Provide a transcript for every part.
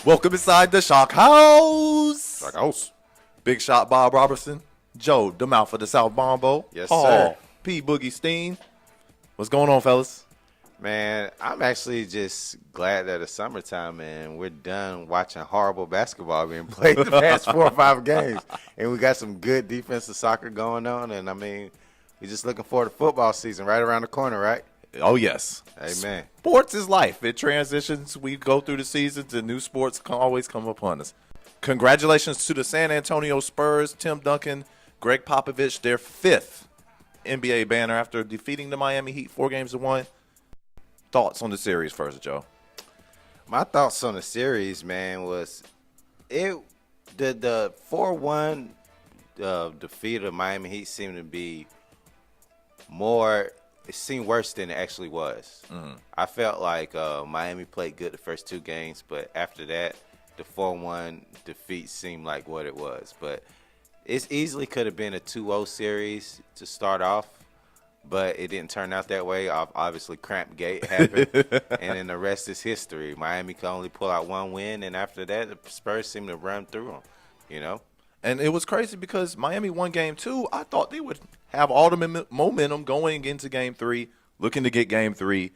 Welcome inside the Shokhouz. Shokhouz. Big Shot Bob Robertson. Joe, the mouth of the South Bombo. Yes, Paul, sir. P. Boogie Steen. What's going on, fellas? Man, I'm actually just glad that it's summertime and we're done watching horrible basketball being played the past 4 or 5 games. And we got some good defensive soccer going on. And, I mean, we're just looking forward to football season right around the corner, right? Oh, yes. Amen. Sports is life. It transitions. We go through the seasons and new sports always come upon us. Congratulations to the San Antonio Spurs, Tim Duncan, Greg Popovich, their 5th NBA banner after defeating the Miami Heat 4-1. Thoughts on the series first, Joe? My thoughts on the series, man, was the 4-1 defeat of Miami Heat seemed to be more – it seemed worse than it actually was. Mm-hmm. I felt like Miami played good the first 2 games, but after that, the 4-1 defeat seemed like what it was. But it easily could have been a 2-0 series to start off, but it didn't turn out that way. Obviously, cramp gate happened, and then the rest is history. Miami could only pull out 1 win, and after that, the Spurs seemed to run through them, you know? And it was crazy because Miami won game 2. I thought they would have all the momentum going into game 3, looking to get game 3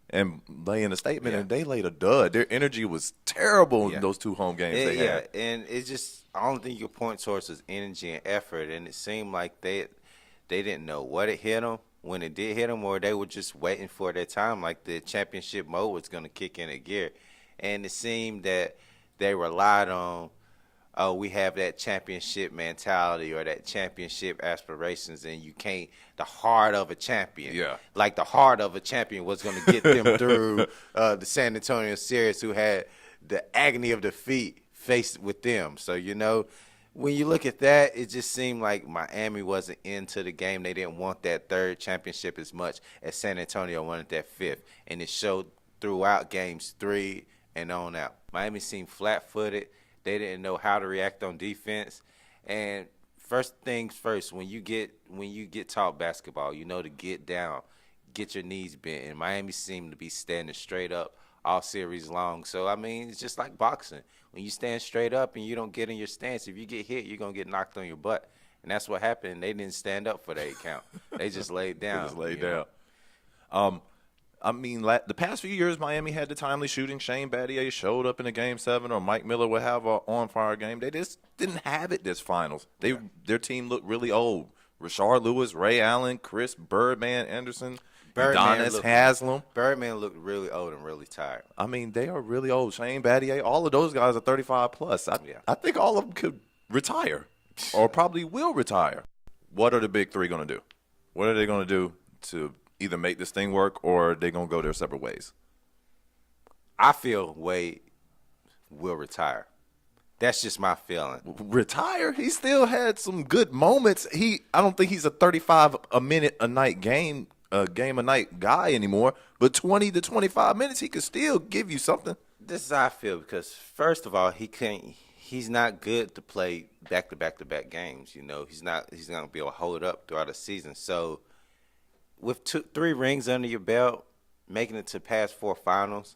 and lay in a statement, and they laid a dud. Their energy was terrible in those 2 home games they had. Yeah, and it's just – the only thing you could point towards was energy and effort, and it seemed like they didn't know what it hit them when it did hit them, or they were just waiting for their time, like the championship mode was going to kick in a gear. And it seemed that they relied on – we have that championship mentality or that championship aspirations, and you can't – the heart of a champion. Yeah. Like the heart of a champion was going to get them through the San Antonio series, who had the agony of defeat faced with them. So, you know, when you look at that, it just seemed like Miami wasn't into the game. They didn't want that 3rd championship as much as San Antonio wanted that 5th. And it showed throughout games 3 and on out. Miami seemed flat-footed. They didn't know how to react on defense. And first things first, when you get taught basketball, you know to get down, get your knees bent. And Miami seemed to be standing straight up all series long. So, I mean, it's just like boxing. When you stand straight up and you don't get in your stance, if you get hit, you're going to get knocked on your butt. And that's what happened. They didn't stand up for the 8 count. They just laid down. They just laid down. I mean, the past few years, Miami had the timely shooting. Shane Battier showed up in a Game 7, or Mike Miller would have an on-fire game. They just didn't have it this finals. Their team looked really old. Rashard Lewis, Ray Allen, Chris Birdman Anderson, Udonis Haslem. Birdman looked really old and really tired. I mean, they are really old. Shane Battier, all of those guys are 35-plus. I think all of them could retire or probably will retire. What are the big 3 going to do? What are they going to do to either make this thing work or they're going to go their separate ways? I feel Wade will retire. That's just my feeling. Retire? He still had some good moments. I don't think he's a 35 a minute a night game a night guy anymore, but 20 to 25 minutes he could still give you something. This is how I feel, because first of all, he's not good to play back-to-back games. You know, he's not going to be able to hold up throughout the season. So with 3 rings under your belt, making it to past 4 finals,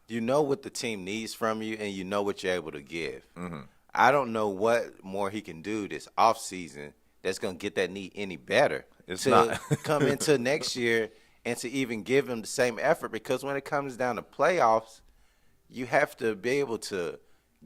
you know what the team needs from you, and you know what you're able to give. Mm-hmm. I don't know what more he can do this offseason that's going to get that need any better. It's to not. come into next year and to even give him the same effort, because when it comes down to playoffs, you have to be able to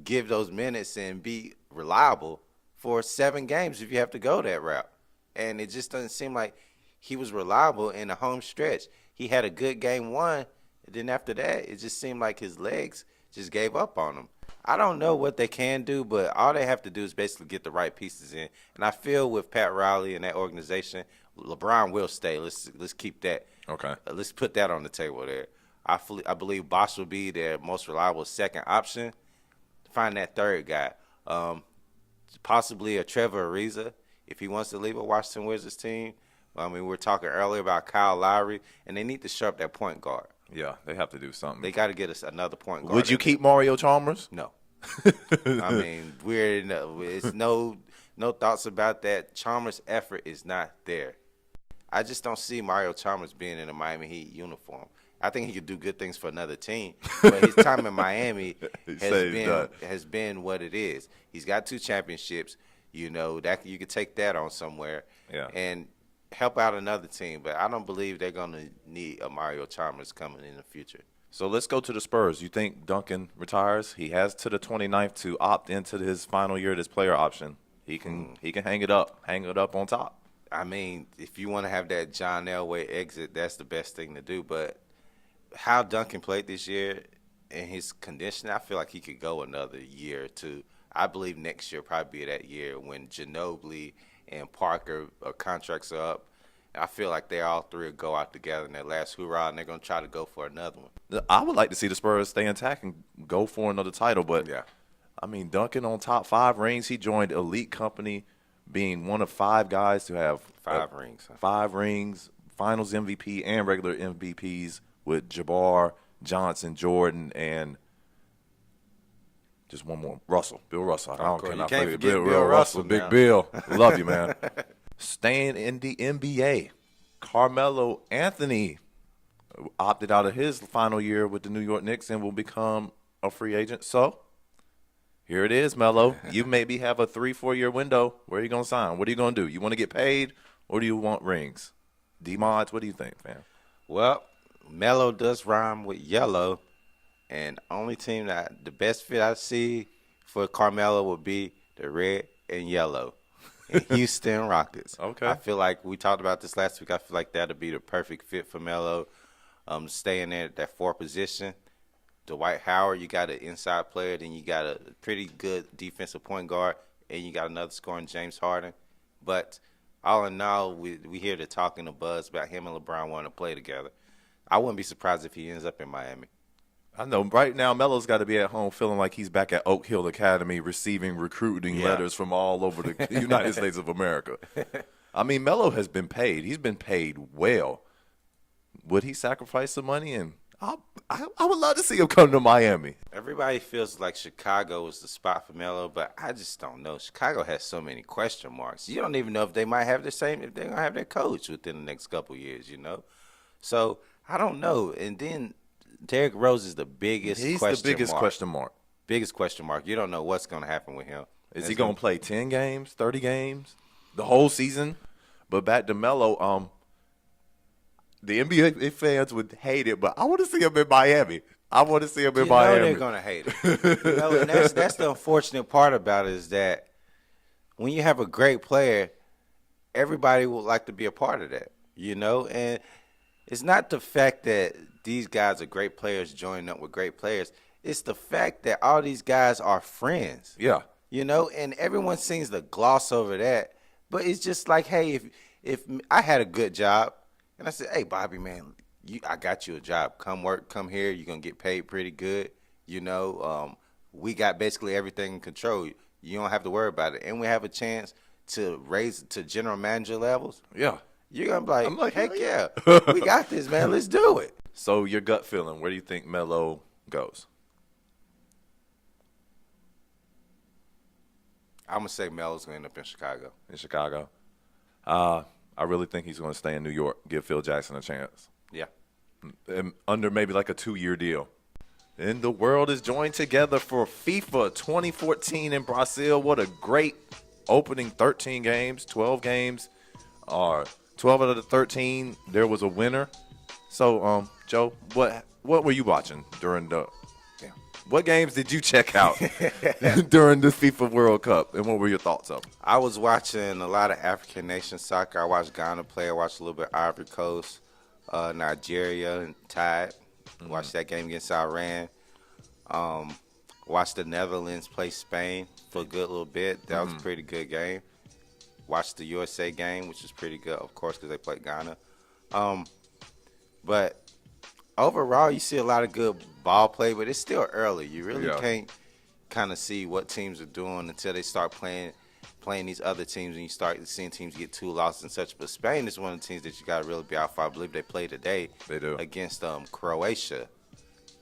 give those minutes and be reliable for 7 games if you have to go that route. And it just doesn't seem like he was reliable in the home stretch. He had a good game 1, and then after that, it just seemed like his legs just gave up on him. I don't know what they can do, but all they have to do is basically get the right pieces in. And I feel with Pat Riley and that organization, LeBron will stay. Let's keep that. Okay. Let's put that on the table there. I believe Bosh will be their most reliable second option. Find that 3rd guy. Possibly a Trevor Ariza if he wants to leave a Washington Wizards team. I mean, we were talking earlier about Kyle Lowry, and they need to sharp that point guard. Yeah, they have to do something. They got to get us another point guard. Would you keep Mario Chalmers? No. I mean, it's no thoughts about that. Chalmers' effort is not there. I just don't see Mario Chalmers being in a Miami Heat uniform. I think he could do good things for another team. But his time in Miami has been what it is. He's got 2 championships. You know, that you could take that on somewhere and help out another team. But I don't believe they're going to need a Mario Chalmers coming in the future. So let's go to the Spurs. You think Duncan retires? He has to the 29th to opt into his final year of his player option. He can hang it up on top. I mean, if you want to have that John Elway exit, that's the best thing to do. But how Duncan played this year and his condition, I feel like he could go another year or two. I believe next year probably be that year when Ginobili and Parker contracts are up. I feel like they all three will go out together in their last hurrah, and they're going to try to go for another one. I would like to see the Spurs stay intact and go for another title, but I mean, Duncan on top 5 rings. He joined elite company, being one of 5 guys to have 5 rings. 5 rings, Finals MVP and regular MVPs with Jabbar, Johnson, Jordan, and just one more, Bill Russell. I don't care. You can't forget Bill Russell. Big Bill. Love you, man. Staying in the NBA, Carmelo Anthony opted out of his final year with the New York Knicks and will become a free agent. So here it is, Melo. You maybe have a 3-4 year window. Where are you going to sign? What are you going to do? You want to get paid or do you want rings? D-Mods, what do you think, fam? Well, Melo does rhyme with yellow, and only team that the best fit I see for Carmelo would be the red and yellow. Houston Rockets. Okay. I feel like we talked about this last week. I feel like that'll be the perfect fit for Melo. Staying there at that 4th position. Dwight Howard, you got an inside player, then you got a pretty good defensive point guard, and you got another scoring James Harden. But all in all, we hear the talk and the buzz about him and LeBron wanting to play together. I wouldn't be surprised if he ends up in Miami. I know right now Melo's got to be at home feeling like he's back at Oak Hill Academy receiving recruiting letters from all over the United States of America. I mean, Melo has been paid. He's been paid well. Would he sacrifice some money? And I would love to see him come to Miami. Everybody feels like Chicago is the spot for Melo, but I just don't know. Chicago has so many question marks. You don't even know if they might have if they're going to have their coach within the next couple of years, you know? So I don't know. And then Derrick Rose is the biggest question mark. He's the biggest question mark. Biggest question mark. You don't know what's going to happen with him. Is he going to play 10 games, 30 games, the whole season? But back to Melo, the NBA fans would hate it, but I want to see him in Miami. I want to see him in Miami. They're going to hate it. You know, and that's the unfortunate part about it is that when you have a great player, everybody would like to be a part of that, you know? And it's not the fact that these guys are great players joining up with great players. It's the fact that all these guys are friends. Yeah. You know, and everyone seems to gloss over that. But it's just like, hey, if I had a good job, and I said, hey, Bobby, man, I got you a job. Come work, come here. You're going to get paid pretty good. You know, we got basically everything in control. You don't have to worry about it. And we have a chance to raise to general manager levels. Yeah. You're going to be like, heck yeah. We got this, man. Let's do it. So your gut feeling, where do you think Melo goes? I'm going to say Melo's going to end up in Chicago. In Chicago? I really think he's going to stay in New York, give Phil Jackson a chance. Yeah. And under maybe like a 2-year deal. And the world is joined together for FIFA 2014 in Brazil. What a great opening 13 games, 12 games. 12 out of the 13, there was a winner. So, Joe, what were you watching during the what games did you check out during the FIFA World Cup, and what were your thoughts of them? I was watching a lot of African nation soccer. I watched Ghana play. I watched a little bit of Ivory Coast, Nigeria tied. Watched that game against Iran. Watched the Netherlands play Spain for a good little bit. That was a pretty good game. Watched the USA game, which was pretty good, of course, because they played Ghana. But overall, you see a lot of good ball play, but it's still early. You really can't kind of see what teams are doing until they start playing these other teams, and you start seeing teams get 2 losses and such. But Spain is one of the teams that you got to really be out for. I believe they play today. They do. Against Croatia.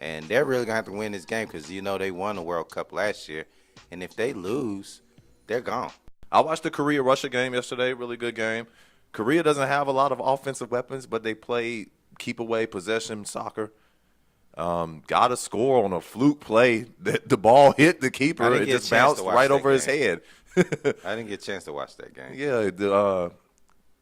And they're really going to have to win this game because, you know, they won the World Cup last year. And if they lose, they're gone. I watched the Korea-Russia game yesterday, really good game. Korea doesn't have a lot of offensive weapons, but they played keep away possession soccer. Got a score on a fluke play that the ball hit the keeper. It just bounced right over his head. I didn't get a chance to watch that game. Yeah, the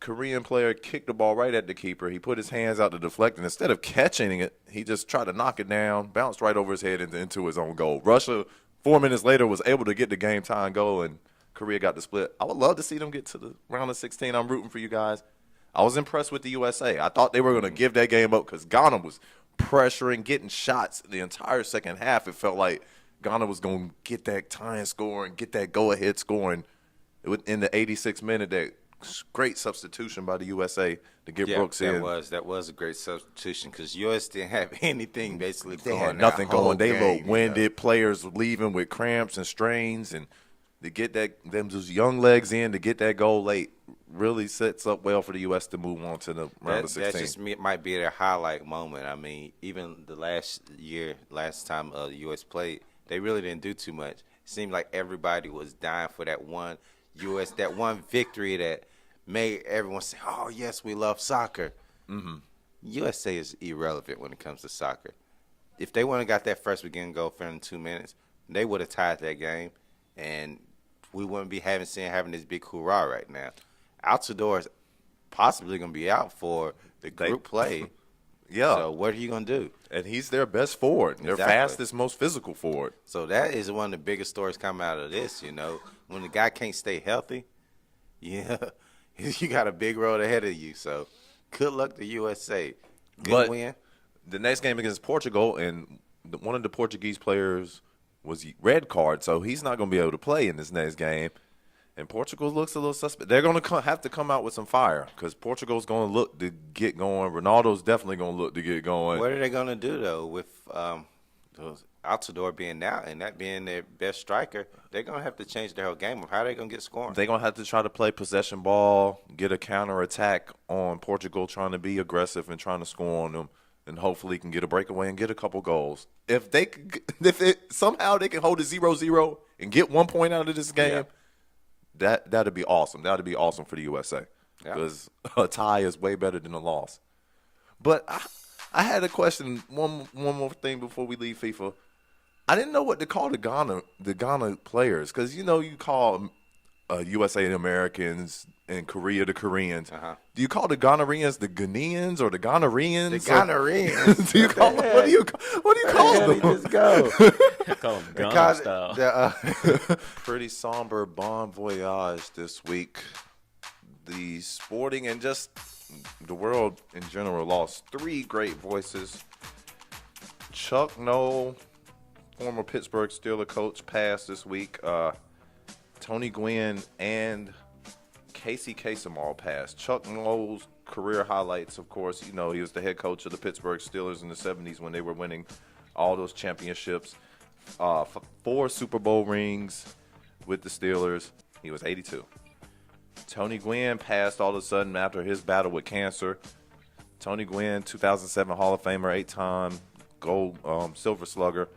Korean player kicked the ball right at the keeper. He put his hands out to deflect, and instead of catching it, he just tried to knock it down, bounced right over his head into his own goal. Russia, 4 minutes later, was able to get the game time goal, and Korea got the split. I would love to see them get to the round of 16. I'm rooting for you guys. I was impressed with the USA. I thought they were going to give that game up because Ghana was pressuring, getting shots the entire second half. It felt like Ghana was going to get that tying score and get that go-ahead scoring in the 86th minute. That great substitution by the USA to get Brooks in. That was a great substitution because US didn't have anything basically They going. had nothing going. They game, looked winded. Players leaving with cramps and strains, and to get those young legs in to get that goal late really sets up well for the U.S. to move on to the round of 16. That just might be their highlight moment. I mean, even the last time the U.S. played, they really didn't do too much. It seemed like everybody was dying for that one victory that made everyone say, "Oh yes, we love soccer." Mm-hmm. USA is irrelevant when it comes to soccer. If they wouldn't have got that first beginning goal in 2 minutes, they would have tied that game, and we wouldn't be having this big hoorah right now. Altidore is possibly going to be out for the group play. Yeah. So what are you going to do? And he's their best forward. Their fastest, most physical forward. So that is one of the biggest stories coming out of this, When the guy can't stay healthy, you got a big road ahead of you. So good luck to USA. Good win. The next game against Portugal, and one of the Portuguese players was red card, so he's not going to be able to play in this next game. And Portugal looks a little suspect. They're going to have to come out with some fire because Portugal's going to look to get going. Ronaldo's definitely going to look to get going. What are they going to do, though, with Altidore being out and that being their best striker? They're going to have to change their whole game. How are they going to get scoring? They're going to have to try to play possession ball, get a counterattack on Portugal, trying to be aggressive and trying to score on them, and hopefully can get a breakaway and get a couple goals. If somehow they can hold it 0-0 and get 1 point out of this game, that'd be awesome. That'd be awesome for the USA because a tie is way better than a loss. But I had a question. One more thing before we leave FIFA. I didn't know what to call the Ghana players because you call USA the Americans and Korea the Koreans. Uh-huh. Do you call the Ghanaians the Ghanaians or the Ghanaians? The Ghanaians. Do you call them? What do you call them? Just go. Call them Ghana style. Pretty somber bon voyage this week. The sporting and just the world in general lost 3 great voices. Chuck Noll, former Pittsburgh Steelers coach, passed this week. Tony Gwynn and Casey Kasem all passed. Chuck Noll's career highlights, of course, he was the head coach of the Pittsburgh Steelers in the 70s when they were winning all those championships. 4 Super Bowl rings with the Steelers. He was 82. Tony Gwynn passed all of a sudden after his battle with cancer. Tony Gwynn, 2007 Hall of Famer, 8-time gold silver slugger.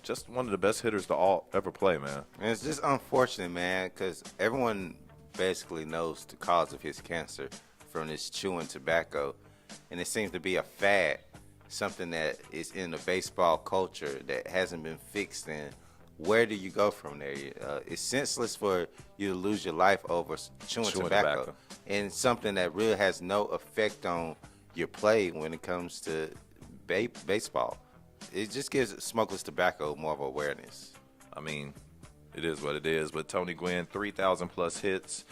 Just one of the best hitters to ever play, man. And it's just unfortunate, man, because everyone basically knows the cause of his cancer from this chewing tobacco. And it seems to be a fad, something that is in the baseball culture that hasn't been fixed. And where do you go from there? It's senseless for you to lose your life over chewing tobacco. And something that really has no effect on your play when it comes to baseball. It just gives smokeless tobacco more of awareness. I mean, it is what it is. But Tony Gwynn, 3,000-plus hits,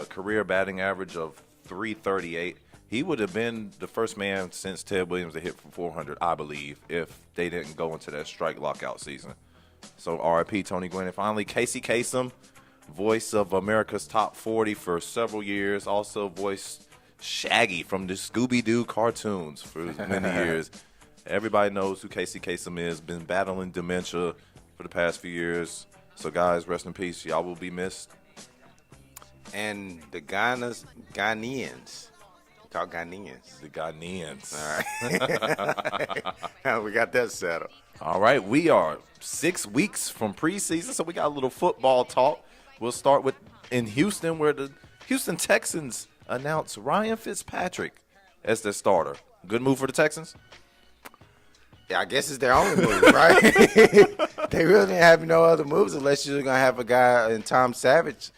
career batting average of .338. He would have been the first man since Ted Williams to hit for 400, I believe, if they didn't go into that strike lockout season. So RIP Tony Gwynn. And finally, Casey Kasem, voice of America's Top 40 for several years. Also voiced Shaggy from the Scooby-Doo cartoons for many years. Everybody knows who Casey Kasem is. Been battling dementia for the past few years. So, guys, rest in peace. Y'all will be missed. And the Ghanaians. Called Ghanaians. The Ghanaians. All right. We got that settled. All right. We are 6 weeks from preseason, so we got a little football talk. We'll start in Houston, where the Houston Texans announced Ryan Fitzpatrick as their starter. Good move for the Texans? Yeah, I guess it's their only move, right? They really didn't have no other moves unless you're going to have a guy in Tom Savage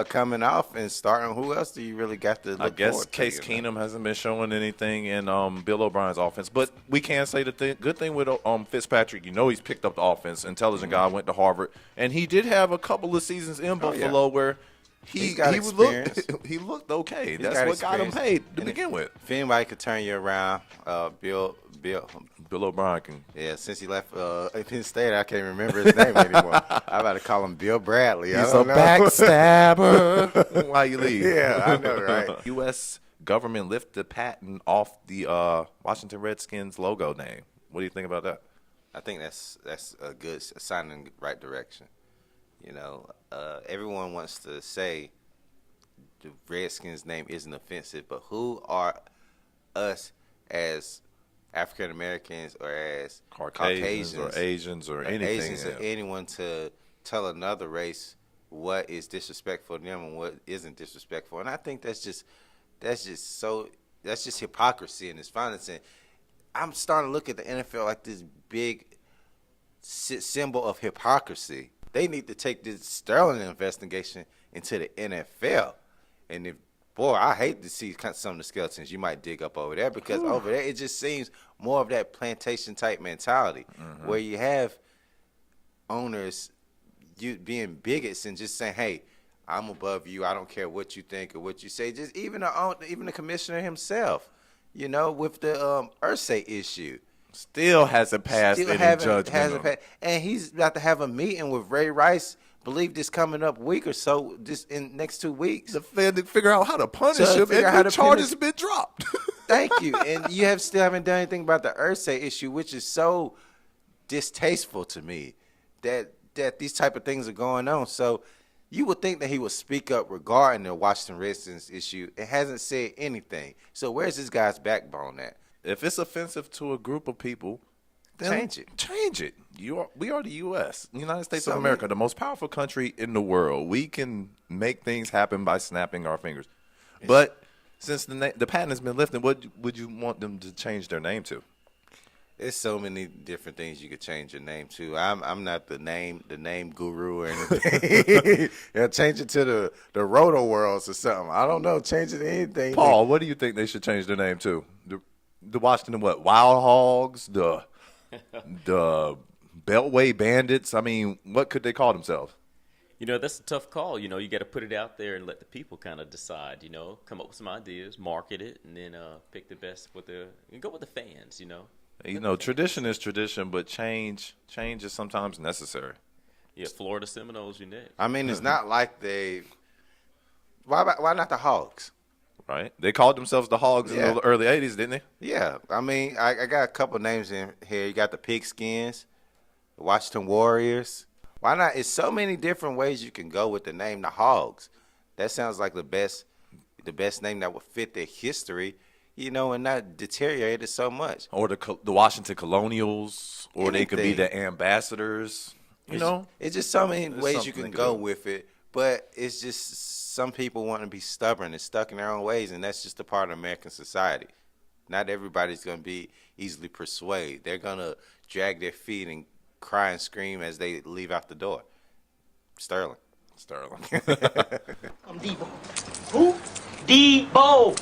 coming off and starting. Who else do you really got to look I guess forward to? Case Keenum hasn't been showing anything in Bill O'Brien's offense. But we can say the good thing with Fitzpatrick, he's picked up the offense. Intelligent guy, went to Harvard. And he did have a couple of seasons in Buffalo where he looked okay. That's what got him paid to begin with. If anybody could turn you around, Bill O'Brien can. Yeah, since he left Penn State, I can't remember his name anymore. I'm about to call him Bill Bradley. He's a backstabber. Why you leave? Yeah, I know, right? U.S. government lifted the patent off the Washington Redskins logo name. What do you think about that? I think that's a good sign in the right direction. Everyone wants to say the Redskins name isn't offensive, but who are us as African Americans or as Caucasians or Asians or anything? Asians or anyone to tell another race what is disrespectful to them and what isn't disrespectful. And I think that's just hypocrisy in its finest. And I'm starting to look at the NFL like this big symbol of hypocrisy. They need to take this Sterling investigation into the NFL. And I hate to see some of the skeletons you might dig up over there because over there it just seems more of that plantation type mentality where you have owners being bigots and just saying, "Hey, I'm above you. I don't care what you think or what you say." Just even the commissioner himself, with the Irsay issue. Still hasn't passed any judgment. And he's about to have a meeting with Ray Rice, believe this coming up week or so, just in next 2 weeks. To figure out how to punish him, and the charges have been dropped. Thank you. And you still haven't done anything about the Irsay issue, which is so distasteful to me that these type of things are going on. So you would think that he would speak up regarding the Washington Redskins issue. It hasn't said anything. So where's this guy's backbone at? If it's offensive to a group of people, then change it. We are the U.S., the United States of America, the most powerful country in the world. We can make things happen by snapping our fingers. But since the patent has been lifted, what would you want them to change their name to? There's so many different things you could change your name to. I'm not the name guru or anything. Change it to the Roto Worlds or something. I don't know. Change it to anything. Paul, what do you think they should change their name to? The Washington Wild Hogs, the Beltway Bandits. I mean, what could they call themselves? That's a tough call. You got to put it out there and let the people kind of decide. Come up with some ideas, market it, and then pick the best and go with the fans. Tradition is tradition, but change is sometimes necessary. Yeah, Florida Seminoles, you next. I mean, it's not like why not the Hogs? Right. They called themselves the Hogs in the early 80s, didn't they? Yeah. I mean, I got a couple names in here. You got the Pigskins, the Washington Warriors. Why not? It's so many different ways you can go with the name the Hogs. That sounds like the best name that would fit their history, and not deteriorate it so much. Or the Washington Colonials, or anything. They could be the Ambassadors. It's just so many ways you can go with it, but it's just some people want to be stubborn and stuck in their own ways, and that's just a part of American society. Not everybody's going to be easily persuaded. They're going to drag their feet and cry and scream as they leave out the door. Sterling. I'm Debo. Who? Debo.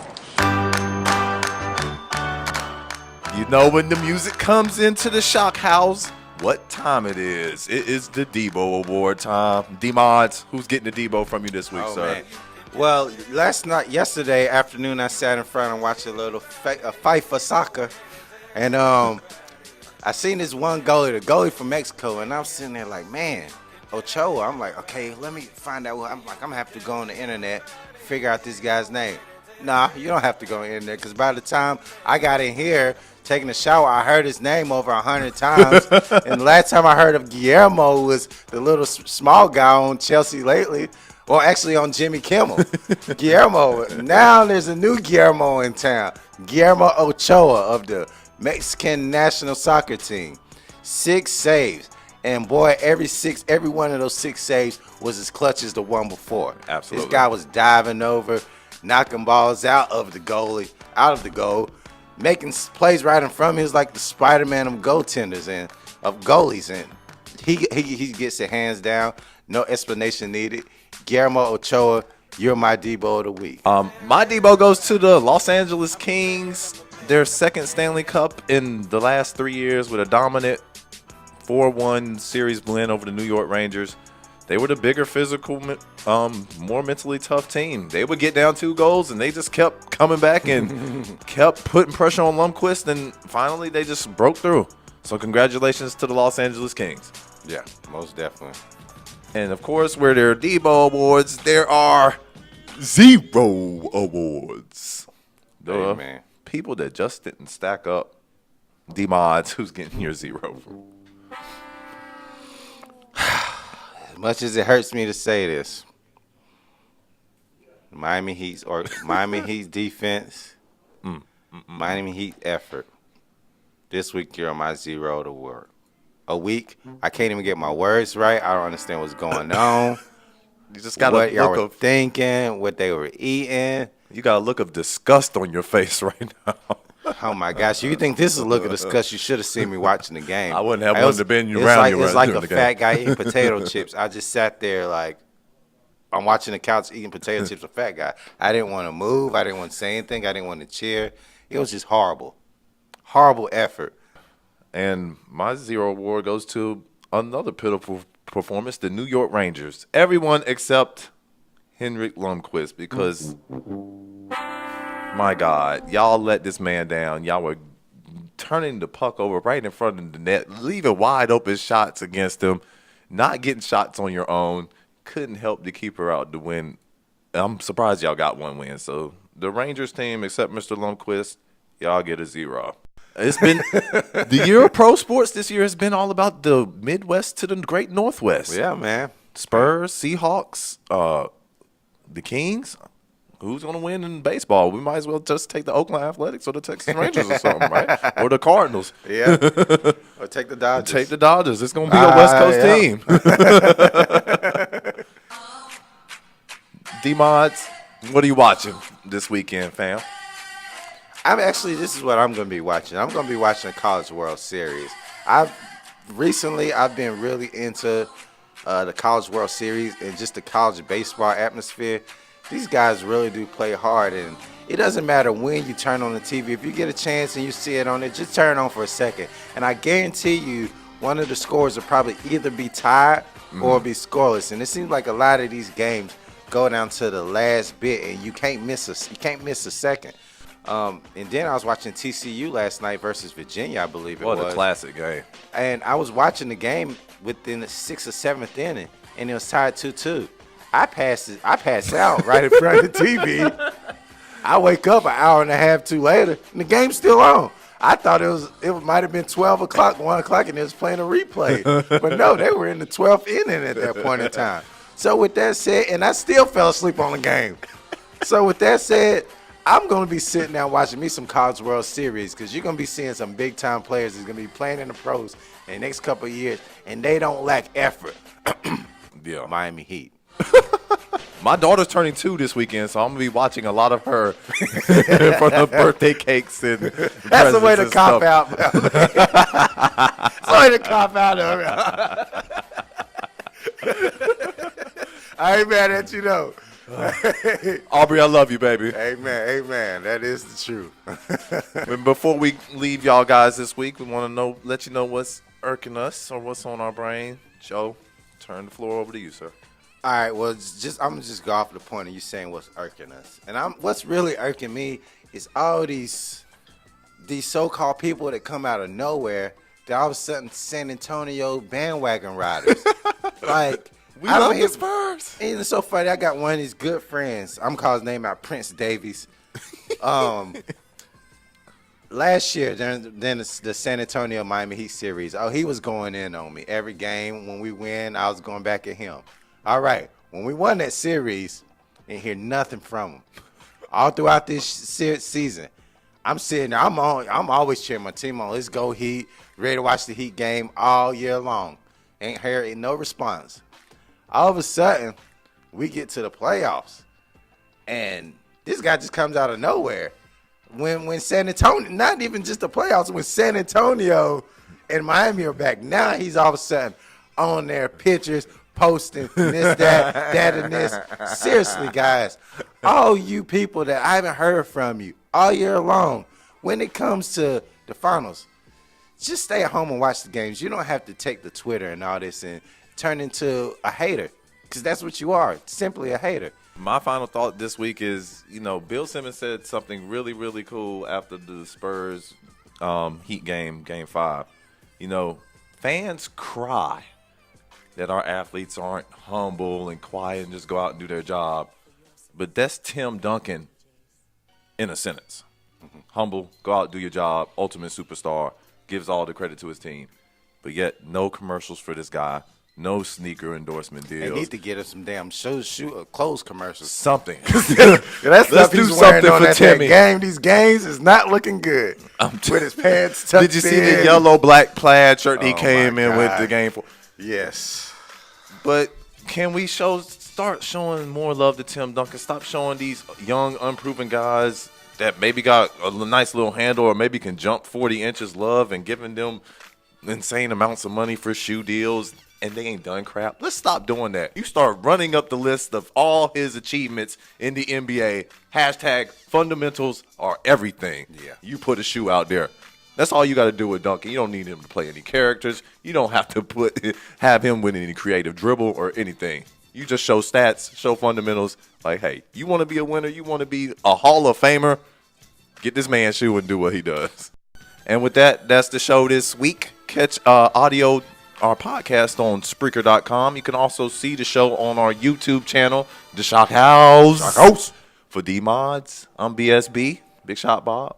When the music comes into the Shokhouz, what time it is? It is the Debo Award time. D-Mods, who's getting the Debo from you this week, sir? Man. Well, yesterday afternoon, I sat in front and watched a little fight for soccer. And I seen this one goalie, the goalie from Mexico, and I'm sitting there like, man, Ochoa. I'm like, okay, let me find out. I'm going to have to go on the internet, figure out this guy's name. Nah, you don't have to go on the internet, because by the time I got in here, taking a shower, I heard his name over 100 times. And the last time I heard of Guillermo was the little small guy on Chelsea Lately, or actually on Jimmy Kimmel. Guillermo. Now there's a new Guillermo in town. Guillermo Ochoa of the Mexican national soccer team. 6 saves. And boy, every one of those 6 saves was as clutch as the one before. Absolutely. This guy was diving over, knocking balls out of the goal, making plays right in front of him. He was like the Spider-Man of goaltenders and of goalies, and he gets it hands down. No explanation needed. Guillermo Ochoa, you're my Debo of the week. My Debo goes to the Los Angeles Kings, their second Stanley Cup in the last 3 years with a dominant 4-1 series win over the New York Rangers. They were the bigger physical, more mentally tough team. They would get down 2 goals, and they just kept coming back and kept putting pressure on Lundqvist, and finally they just broke through. So congratulations to the Los Angeles Kings. Yeah, most definitely. And, of course, where there are Debo awards, there are 0 awards. The Amen. people that just didn't stack up. D-Mods, who's getting your 0? As much as it hurts me to say this, Miami Heat's defense, Miami Heat effort. This week you're on my 0 to work. A week, I can't even get my words right. I don't understand what's going on. You just got what a y'all look were of thinking, what they were eating. you got a look of disgust on your face right now. Oh my gosh! You think this is a look of disgust? You should have seen me watching the game. I wouldn't have It wanted was- to been it's around like, you It's right like during a the fat game. guy eating potato chips. I just sat there like I'm watching the couch eating potato chips. A fat guy. I didn't want to move. I didn't want to say anything. I didn't want to cheer. It was just horrible, horrible effort. And my 0 award goes to another pitiful performance, the New York Rangers. Everyone except Henrik Lundqvist, because, my God, y'all let this man down. Y'all were turning the puck over right in front of the net, leaving wide open shots against him, not getting shots on your own. Couldn't help the keeper out to win. I'm surprised y'all got 1 win. So the Rangers team, except Mr. Lundqvist, y'all get a 0. It's been the year of pro sports this year has been all about the Midwest to the great Northwest. Yeah, man. Spurs, Seahawks, the Kings. Who's going to win in baseball? We might as well just take the Oakland Athletics or the Texas Rangers or something, right? Or the Cardinals. Yeah. Or take the Dodgers. Take the Dodgers. It's going to be a West Coast yeah. team. D-Mods, what are you watching this weekend, fam? This is what I'm going to be watching. I'm going to be watching the College World Series. I've been really into the College World Series and just the college baseball atmosphere. These guys really do play hard, and it doesn't matter when you turn on the TV. If you get a chance and you see it on it, just turn it on for a second. And I guarantee you one of the scores will probably either be tied or be scoreless. And it seems like a lot of these games go down to the last bit, and you can't miss a second. And then I was watching TCU last night versus Virginia, I believe it was. What a classic game. And I was watching the game within the 6th or 7th inning, and it was tied 2-2. I passed out right in front of the TV. I wake up an hour and a half too later, and the game's still on. I thought it might have been 12 o'clock, 1 o'clock, and they was playing a replay. But no, they were in the 12th inning at that point in time. So with that said, and I still fell asleep on the game. So with that said, I'm going to be sitting down watching me some College World Series, because you're going to be seeing some big-time players that's going to be playing in the pros in the next couple of years, and they don't lack effort. Yeah. Miami Heat. My daughter's turning 2 this weekend, so I'm going to be watching a lot of her for the birthday cakes and That's the way to presents and cop stuff. out. That's the way to cop out of it. I ain't mad at you, though. Aubrey, I love you, baby. Amen. That is the truth. And before we leave y'all guys this week, we want to let you know what's irking us or what's on our brain. Joe, turn the floor over to you, sir. All right, well, I'm gonna just go off the point of you saying what's irking us, and what's really irking me is all these so-called people that come out of nowhere. That all of a sudden San Antonio bandwagon riders. Like We I love don't the Spurs. And it's so funny. I got one of these good friends. I'm calling his name out, Prince Davies. Last year, during the San Antonio Miami Heat series, he was going in on me every game. When we win, I was going back at him. All right, when we won that series, didn't hear nothing from him. All throughout this season, I'm sitting there. I'm always cheering my team on. Let's go Heat. Ready to watch the Heat game all year long. Ain't heard no response. All of a sudden, we get to the playoffs, and this guy just comes out of nowhere. when San Antonio, not even just the playoffs, when San Antonio and Miami are back, now he's all of a sudden on their pictures, posting this, that, and this. Seriously, guys, all you people that I haven't heard from you all year long, when it comes to the finals, just stay at home and watch the games. You don't have to take the Twitter and all this and turn into a hater, because that's what you are, simply a hater. My final thought this week is, Bill Simmons said something really, really cool after the Spurs Heat game 5. Fans cry that our athletes aren't humble and quiet and just go out and do their job. But that's Tim Duncan in a sentence. Humble, go out, do your job, ultimate superstar, gives all the credit to his team. But yet, no commercials for this guy. No sneaker endorsement deals. They need to get us some damn clothes commercials. Something. Let's do something for Timmy. Game. These games is not looking good. With his pants tucked in. Did you see the yellow black plaid shirt he came in with the game for? Yes. But can we start showing more love to Tim Duncan? Stop showing these young, unproven guys that maybe got a nice little handle or maybe can jump 40 inches love and giving them insane amounts of money for shoe deals. And they ain't done crap. Let's stop doing that. You start running up the list of all his achievements in the NBA. Hashtag fundamentals are everything. Yeah. You put a shoe out there. That's all you got to do with Duncan. You don't need him to play any characters. You don't have to have him with any creative dribble or anything. You just show stats, show fundamentals. Like, hey, you want to be a winner? You want to be a Hall of Famer? Get this man shoe and do what he does. And with that, that's the show this week. Catch our podcast on Spreaker.com. You can also see the show on our YouTube channel, The Shokhouz. Shokhouz. For D-Mods, I'm BSB, Big Shot Bob.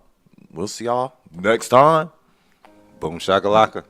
We'll see y'all next time. Boom shakalaka.